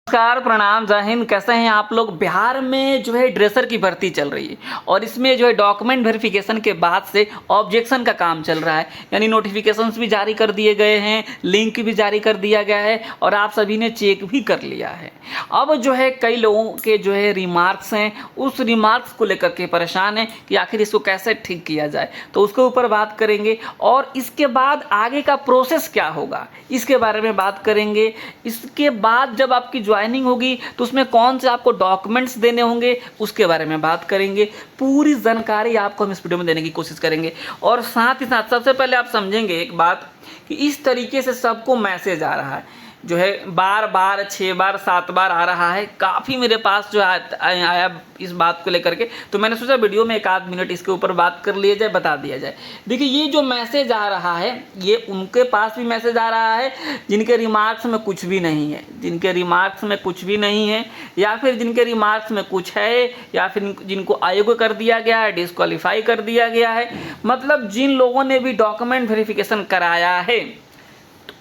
नमस्कार, प्रणाम, जय हिंद। कैसे हैं आप लोग। बिहार में जो है ड्रेसर की भर्ती चल रही है और इसमें जो है डॉक्यूमेंट वेरिफिकेशन के बाद से ऑब्जेक्शन का काम चल रहा है। यानी नोटिफिकेशंस भी जारी कर दिए गए हैं, लिंक भी जारी कर दिया गया है और आप सभी ने चेक भी कर लिया है। अब जो है कई लोगों के जो है रिमार्क्स हैं, उस रिमार्क्स को लेकर के परेशान हैं कि आखिर इसको कैसे ठीक किया जाए, तो उसके ऊपर बात करेंगे। और इसके बाद आगे का प्रोसेस क्या होगा इसके बारे में बात करेंगे। इसके बाद जब आपकी ज्वाइनिंग होगी तो उसमें कौन से आपको डॉक्यूमेंट्स देने होंगे उसके बारे में बात करेंगे। पूरी जानकारी आपको हम इस वीडियो में देने की कोशिश करेंगे। और साथ ही साथ सबसे पहले आप समझेंगे एक बात कि इस तरीके से सबको मैसेज आ रहा है, जो है बार बार 6 बार 7 बार आ रहा है। काफ़ी मेरे पास जो आया इस बात को लेकर के, तो मैंने सोचा वीडियो में एक आध मिनट इसके ऊपर बात कर लिया जाए, बता दिया जाए। देखिए, ये जो मैसेज आ रहा है ये उनके पास भी मैसेज आ रहा है जिनके रिमार्क्स में कुछ भी नहीं है, जिनके रिमार्क्स में कुछ भी नहीं है, या फिर जिनके रिमार्क्स में कुछ है, या फिर जिनको अयोग्य कर दिया गया है, डिस्क्वालीफाई कर दिया गया है। मतलब जिन लोगों ने भी डॉक्यूमेंट वेरिफिकेशन कराया है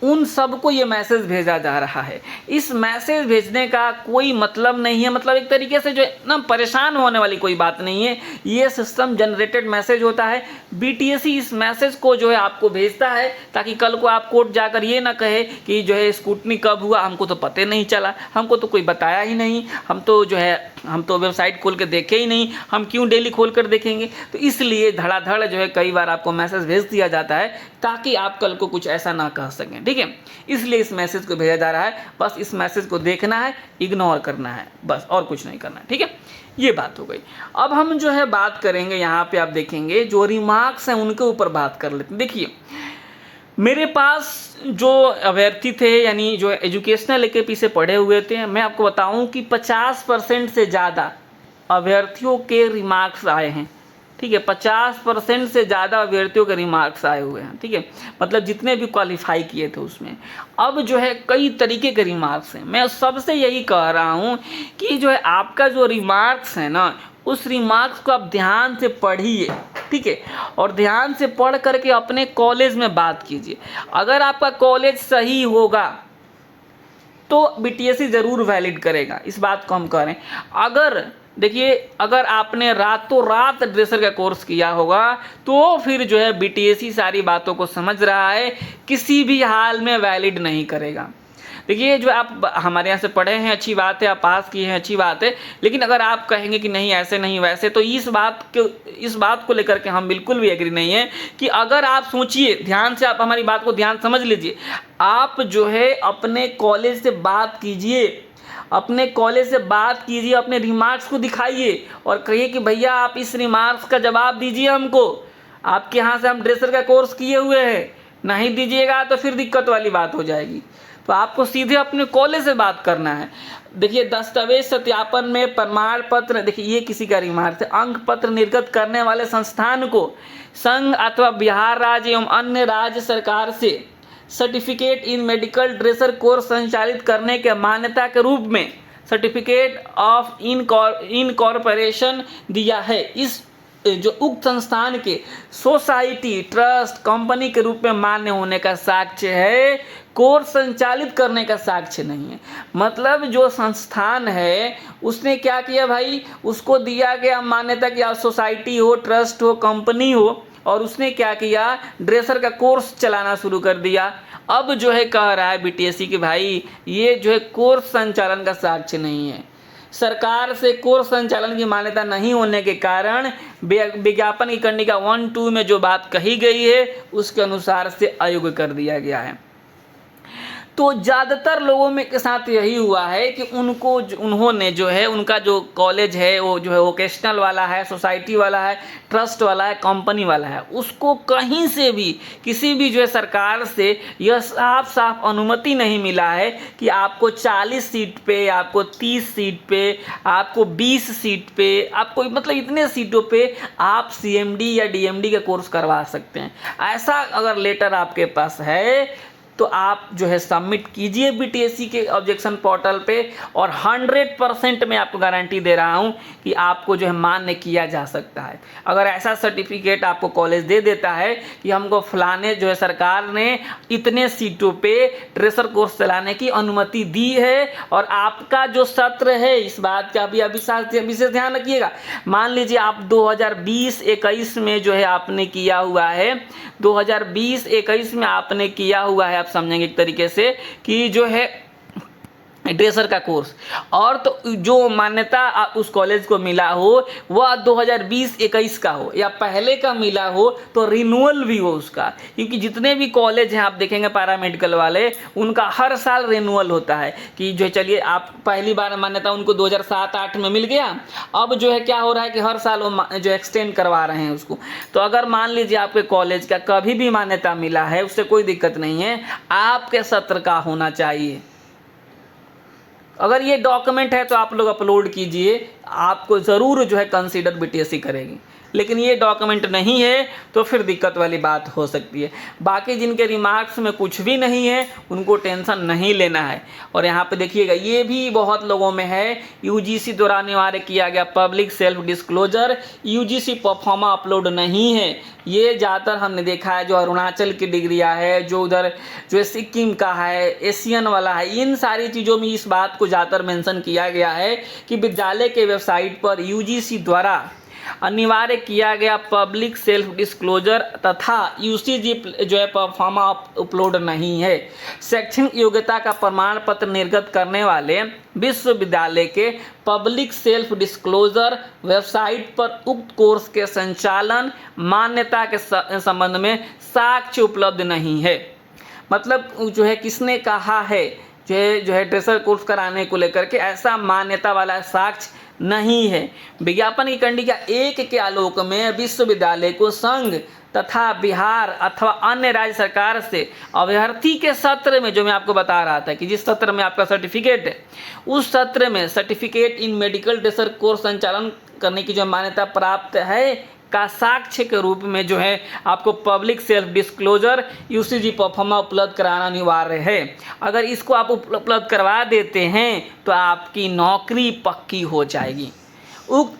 उन सबको ये मैसेज भेजा जा रहा है। इस मैसेज भेजने का कोई मतलब नहीं है, मतलब एक तरीके से जो है ना, परेशान होने वाली कोई बात नहीं है। ये सिस्टम जनरेटेड मैसेज होता है। बीटीएससी इस मैसेज को जो है आपको भेजता है ताकि कल को आप कोर्ट जाकर ये ना कहे कि जो है स्क्रूटनी कब हुआ, हमको तो पता नहीं चला, हमको तो कोई बताया ही नहीं, हम तो वेबसाइट खोल कर देखे ही नहीं, हम क्यों डेली खोल कर देखेंगे। तो इसलिए धड़ाधड़ जो है कई बार आपको मैसेज भेज दिया जाता है ताकि आप कल को कुछ ऐसा ना कह सकें, ठीक है। इसलिए इस मैसेज को भेजा जा रहा है। बस इस मैसेज को देखना है, इग्नोर करना है, बस और कुछ नहीं करना है, ठीक है। ये बात हो गई। अब हम जो है बात करेंगे, यहाँ पे आप देखेंगे जो रिमार्क्स हैं उनके ऊपर बात कर लेते हैं। देखिए, मेरे पास जो अभ्यर्थी थे, यानी जो एजुकेशनल AKP से पढ़े हुए थे, मैं आपको बताऊं कि 50% से ज़्यादा अभ्यर्थियों के रिमार्क्स आए हैं, ठीक है। 50% से ज़्यादा अभ्यर्थियों के रिमार्क्स आए हुए हैं, ठीक है। मतलब जितने भी क्वालिफाई किए थे उसमें। अब जो है कई तरीके के रिमार्क्स हैं। मैं सबसे यही कह रहा हूँ कि जो है आपका जो रिमार्क्स है ना, उस रिमार्क्स को आप ध्यान से पढ़िए, ठीक है। और ध्यान से पढ़ करके अपने कॉलेज में बात कीजिए। अगर आपका कॉलेज सही होगा तो बीटीएससी ज़रूर वैलिड करेगा, इस बात को हम कह रहे हैं। अगर आपने रातों रात ड्रेसर का कोर्स किया होगा तो फिर जो है बीटीएससी सारी बातों को समझ रहा है, किसी भी हाल में वैलिड नहीं करेगा। देखिए, जो आप हमारे यहाँ से पढ़े हैं अच्छी बात है, आप पास किए हैं अच्छी बात है, लेकिन अगर आप कहेंगे कि नहीं ऐसे नहीं वैसे, तो इस बात को लेकर के हम बिल्कुल भी एग्री नहीं है। कि अगर आप सोचिए ध्यान से, आप हमारी बात को ध्यान समझ लीजिए, आप जो है अपने कॉलेज से बात कीजिए, अपने रिमार्क्स को दिखाइए और कहिए कि भैया आप इस रिमार्क्स का जवाब दीजिए हमको, आपके यहाँ से हम ड्रेसर का कोर्स किए हुए हैं। नहीं दीजिएगा तो फिर दिक्कत वाली बात हो जाएगी। तो आपको सीधे अपने कॉलेज से बात करना है। देखिए, दस्तावेज सत्यापन में प्रमाण पत्र, देखिए ये किसी का रिमार्क है, अंक पत्र निर्गत करने वाले संस्थान को संघ अथवा बिहार राज्य एवं अन्य राज्य सरकार से certificate in medical dresser course संचालित करने के मान्यता के रूप में सर्टिफिकेट ऑफ इनकॉर्पोरेशन दिया है। इस जो उक्त संस्थान के सोसाइटी, ट्रस्ट, कंपनी के रूप में मान्य होने का साक्ष्य है, कोर्स संचालित करने का साक्ष्य नहीं है। मतलब जो संस्थान है उसने क्या किया भाई, उसको दिया गया मान्यता कि आप सोसाइटी हो, ट्रस्ट हो, कंपनी हो, और उसने क्या किया, ड्रेसर का कोर्स चलाना शुरू कर दिया। अब जो है कह रहा है बीटीएससी कि भाई ये जो है कोर्स संचालन का साक्ष्य नहीं है। सरकार से कोर्स संचालन की मान्यता नहीं होने के कारण विज्ञापन की कंडिका 1-2 में जो बात कही गई है उसके अनुसार से अयोग्य कर दिया गया है। तो ज़्यादातर लोगों में के साथ यही हुआ है कि उन्होंने जो है, उनका जो कॉलेज है वो जो है वोकेशनल वाला है, सोसाइटी वाला है, ट्रस्ट वाला है, कंपनी वाला है, उसको कहीं से भी किसी भी जो है सरकार से यह साफ साफ अनुमति नहीं मिला है कि आपको 40 सीट पे, आपको 30 सीट पे, आपको 20 सीट पे, आपको मतलब इतने सीटों पे आप CMD या DMD का कोर्स करवा सकते हैं। ऐसा अगर लेटर आपके पास है तो आप जो है सबमिट कीजिए बीटीएससी के ऑब्जेक्शन पोर्टल पे, और 100% मैं आपको गारंटी दे रहा हूँ कि आपको जो है मान्य किया जा सकता है। अगर ऐसा सर्टिफिकेट आपको कॉलेज दे देता है कि हमको फलाने जो है सरकार ने इतने सीटों पे ट्रेसर कोर्स चलाने की अनुमति दी है, और आपका जो सत्र है, इस बात का भी विशेष ध्यान रखिएगा। मान लीजिए आप 2020-21 में जो है आपने किया हुआ है, 2020-21 में आपने किया हुआ है, आप समझेंगे एक तरीके से कि जो है ड्रेसर का कोर्स, और तो जो मान्यता उस कॉलेज को मिला हो वह 2020-21 का हो, या पहले का मिला हो तो रिन्यूअल भी हो उसका, क्योंकि जितने भी कॉलेज हैं आप देखेंगे पैरामेडिकल वाले, उनका हर साल रिन्यूअल होता है कि जो चलिए आप पहली बार मान्यता उनको 2007-8 में मिल गया, अब जो है क्या हो रहा है कि हर साल वो जो एक्सटेंड करवा रहे हैं उसको। तो अगर मान लीजिए आपके कॉलेज का कभी भी मान्यता मिला है, उससे कोई दिक्कत नहीं है, आपके सत्र का होना चाहिए। अगर ये डॉक्यूमेंट है तो आप लोग अपलोड कीजिए, आपको ज़रूर जो है कंसीडर बीटीएससी करेगी। लेकिन ये डॉक्यूमेंट नहीं है तो फिर दिक्कत वाली बात हो सकती है। बाकी जिनके रिमार्क्स में कुछ भी नहीं है उनको टेंशन नहीं लेना है। और यहाँ पे देखिएगा, ये भी बहुत लोगों में है, यूजीसी द्वारा अनिवार्य किया गया public self disclosure, UGC pro forma upload नहीं है। ये ज़्यादातर हमने देखा है, जो अरुणाचल की डिग्रियाँ है, जो उधर जो सिक्किम का है, एशियन वाला है, इन सारी चीज़ों में इस बात को ज़्यादातर मेंशन किया गया है कि विद्यालय के वेबसाइट पर यूजीसी द्वारा अनिवार्य किया गया पब्लिक सेल्फ डिस्क्लोजर तथा यूसीजी जो है परफॉर्मा अपलोड नहीं है। शैक्षणिक योग्यता का प्रमाण पत्र निर्गत करने वाले विश्वविद्यालय के पब्लिक सेल्फ डिस्क्लोजर वेबसाइट पर उक्त कोर्स के संचालन मान्यता के संबंध में साक्ष्य उपलब्ध नहीं है। मतलब जो है किसने कहा है जो है ड्रेसर कोर्स कराने को लेकर के ऐसा मान्यता वाला साक्ष्य नहीं है। विज्ञापन की कंडिका 1 के आलोक में विश्वविद्यालय को संघ तथा बिहार अथवा अन्य राज्य सरकार से अभ्यर्थी के सत्र में, जो मैं आपको बता रहा था कि जिस सत्र में आपका सर्टिफिकेट है, उस सत्र में certificate in medical dresser course संचालन करने की जो मान्यता प्राप्त है का साक्ष्य के रूप में जो है आपको public self disclosure UCG pro forma उपलब्ध कराना अनिवार्य है। अगर इसको आप उपलब्ध करवा देते हैं तो आपकी नौकरी पक्की हो जाएगी।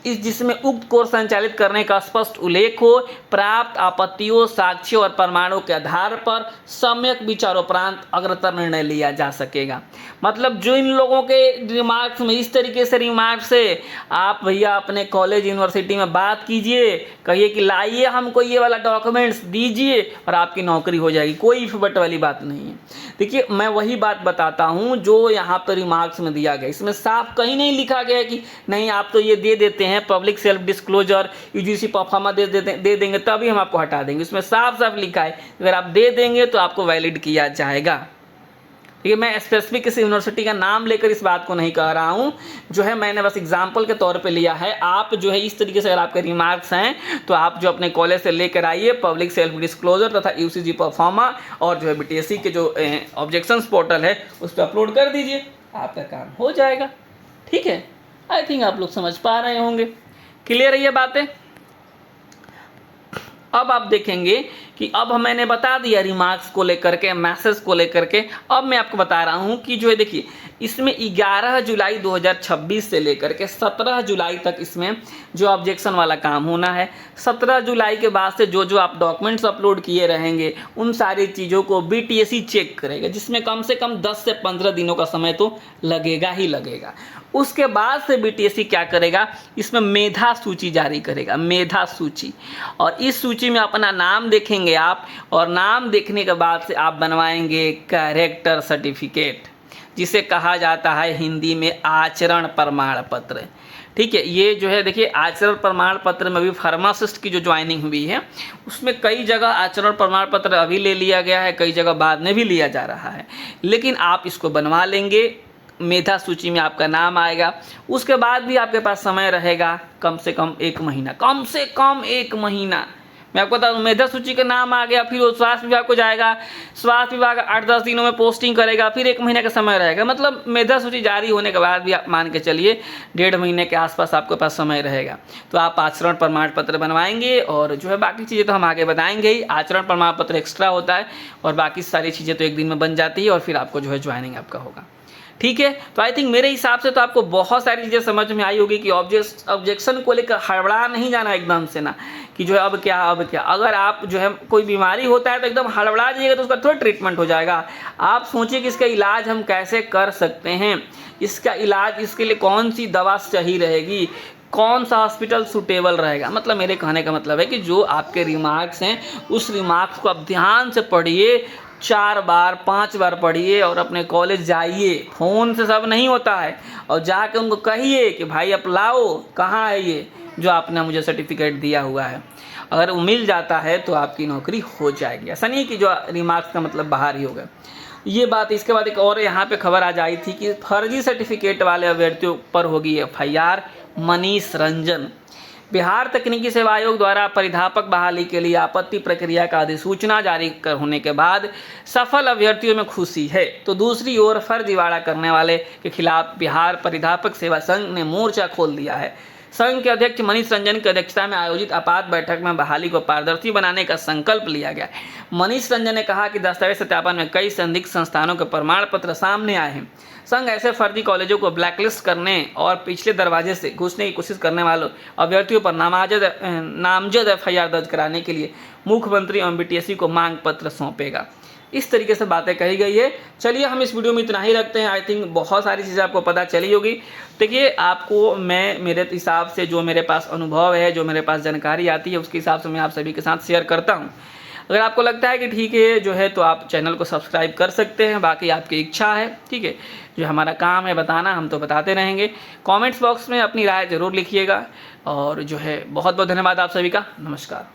जिसमें उक्त कोर्स संचालित करने का स्पष्ट उल्लेख हो, प्राप्त आपत्तियों, साक्ष्यों और प्रमाणों के आधार पर सम्यक विचारोपरांत अग्रतर निर्णय लिया जा सकेगा। मतलब जो इन लोगों के रिमार्क्स में इस तरीके से रिमार्क्स है, आप भैया अपने कॉलेज यूनिवर्सिटी में बात कीजिए, कहिए कि लाइए हमको ये वाला डॉक्यूमेंट्स दीजिए और आपकी नौकरी हो जाएगी। कोई फिबट वाली बात नहीं है। देखिए, मैं वही बात बताता हूँ जो यहाँ पर रिमार्क्स में दिया गया। इसमें साफ कहीं नहीं लिखा गया कि नहीं आप तो ये दे देते हैं public self disclosure UGC proforma दे देंगे तभी हम आपको हटा देंगे। इसमें साफ साफ लिखा है अगर आप दे देंगे तो आपको वैलिड किया जाएगा। ठीक है, मैं स्पेसिफिक किसी यूनिवर्सिटी का नाम लेकर इस बात को नहीं कह रहा हूँ, जो है मैंने बस एग्जाम्पल के तौर पे लिया है। आप जो है इस तरीके से अगर आपके रिमार्क्स हैं तो आप जो अपने कॉलेज से लेकर आइए पब्लिक सेल्फ डिस्क्लोजर तथा यूसीजी परफॉर्मा, और जो है बीटीएससी के जो ऑब्जेक्शंस पोर्टल है उस पर अपलोड कर दीजिए, आपका काम हो जाएगा। ठीक है, आई थिंक आप लोग समझ पा रहे होंगे। क्लियर है ये बातें? अब आप देखेंगे कि अब मैंने बता दिया रिमार्क्स को लेकर के, मैसेज को लेकर के। अब मैं आपको बता रहा हूं कि जो है देखिए, इसमें 11 जुलाई 2026 से लेकर के 17 जुलाई तक इसमें जो ऑब्जेक्शन वाला काम होना है। 17 जुलाई के बाद से जो आप डॉक्यूमेंट्स अपलोड किए रहेंगे उन सारी चीज़ों को बीटीएससी चेक करेगा, जिसमें कम से कम 10 से 15 दिनों का समय तो लगेगा ही लगेगा। उसके बाद से बीटीएससी क्या करेगा, इसमें मेधा सूची जारी करेगा, मेधा सूची। और इस सूची में अपना नाम देखेंगे आप, और नाम देखने के बाद से आप बनवाएंगे कैरेक्टर सर्टिफिकेट, जिसे कहा जाता है हिंदी में आचरण प्रमाण पत्र। ठीक है, ये जो है देखिए आचरण प्रमाण पत्र में भी फार्मासिस्ट की जो ज्वाइनिंग हुई है उसमें कई जगह आचरण प्रमाण पत्र अभी ले लिया गया है, कई जगह बाद में भी लिया जा रहा है, लेकिन आप इसको बनवा लेंगे। मेधा सूची में आपका नाम आएगा। उसके बाद भी आपके पास समय रहेगा कम से कम 1 महीना, कम से कम 1 महीना। मैं आपको बता दूं, मेधा सूची का नाम आ गया, फिर वो स्वास्थ्य विभाग को जाएगा, स्वास्थ्य विभाग 8-10 दिनों में पोस्टिंग करेगा, फिर 1 महीने का समय रहेगा। मतलब मेधा सूची जारी होने के बाद भी आप मान के चलिए 1.5 महीने के आसपास आपके पास समय रहेगा। तो आप आचरण प्रमाण पत्र बनवाएंगे और जो है बाकी चीज़ें तो हम आगे बताएंगे ही। आचरण प्रमाण पत्र एक्स्ट्रा होता है और बाकी सारी चीज़ें तो 1 दिन में बन जाती है और फिर आपको जो है ज्वाइनिंग आपका होगा। ठीक है, तो आई थिंक मेरे हिसाब से तो आपको बहुत सारी चीज़ें समझ में आई होगी कि ऑब्जेक्शन को लेकर हड़बड़ा नहीं जाना एकदम से ना, कि जो है अब क्या अब क्या। अगर आप जो है कोई बीमारी होता है तो एकदम हड़बड़ा जाइएगा तो उसका थोड़ा ट्रीटमेंट हो जाएगा। आप सोचिए कि इसका इलाज हम कैसे कर सकते हैं, इसका इलाज, इसके लिए कौन सी दवा सही रहेगी, कौन सा हॉस्पिटल सूटेबल रहेगा। मतलब मेरे कहने का मतलब है कि जो आपके रिमार्क्स हैं उस रिमार्क्स को आप ध्यान से पढ़िए, 4 बार 5 बार पढ़िए और अपने कॉलेज जाइए। फ़ोन से सब नहीं होता है, और जाके उनको कहिए कि भाई आप लाओ, कहाँ है ये जो आपने मुझे सर्टिफिकेट दिया हुआ है। अगर वो मिल जाता है तो आपकी नौकरी हो जाएगी। ऐसा नहीं कि जो रिमार्क्स का मतलब बाहर ही होगा। ये बात, इसके बाद एक और यहाँ पे खबर आ जाई थी कि फर्जी सर्टिफिकेट वाले अभ्यर्थियों पर होगी FIR। मनीष रंजन, बिहार तकनीकी सेवा आयोग द्वारा परिधापक बहाली के लिए आपत्ति प्रक्रिया का अधिसूचना जारी होने के बाद सफल अभ्यर्थियों में खुशी है, तो दूसरी ओर फर्जीवाड़ा करने वाले के खिलाफ बिहार परिधापक सेवा संघ ने मोर्चा खोल दिया है। संघ के अध्यक्ष मनीष रंजन की अध्यक्षता में आयोजित आपात बैठक में बहाली को पारदर्शी बनाने का संकल्प लिया गया। मनीष रंजन ने कहा कि दस्तावेज सत्यापन में कई संदिग्ध संस्थानों के प्रमाण पत्र सामने आए हैं। संघ ऐसे फर्जी कॉलेजों को ब्लैकलिस्ट करने और पिछले दरवाजे से घुसने की कोशिश करने वालों अभ्यर्थियों पर नामजद FIR दर्ज कराने के लिए मुख्यमंत्री एवं BTSC को मांग पत्र सौंपेगा। इस तरीके से बातें कही गई है। चलिए हम इस वीडियो में इतना ही रखते हैं। आई थिंक बहुत सारी चीज़ें आपको पता चली होगी। देखिए, आपको मैं मेरे हिसाब से जो मेरे पास अनुभव है, जो मेरे पास जानकारी आती है, उसके हिसाब से मैं आप सभी के साथ शेयर करता हूँ। अगर आपको लगता है कि ठीक है जो है, तो आप चैनल को सब्सक्राइब कर सकते हैं। बाकी आपकी इच्छा है, ठीक है। जो हमारा काम है बताना, हम तो बताते रहेंगे। कमेंट्स बॉक्स में अपनी राय ज़रूर लिखिएगा और जो है बहुत बहुत धन्यवाद आप सभी का। नमस्कार।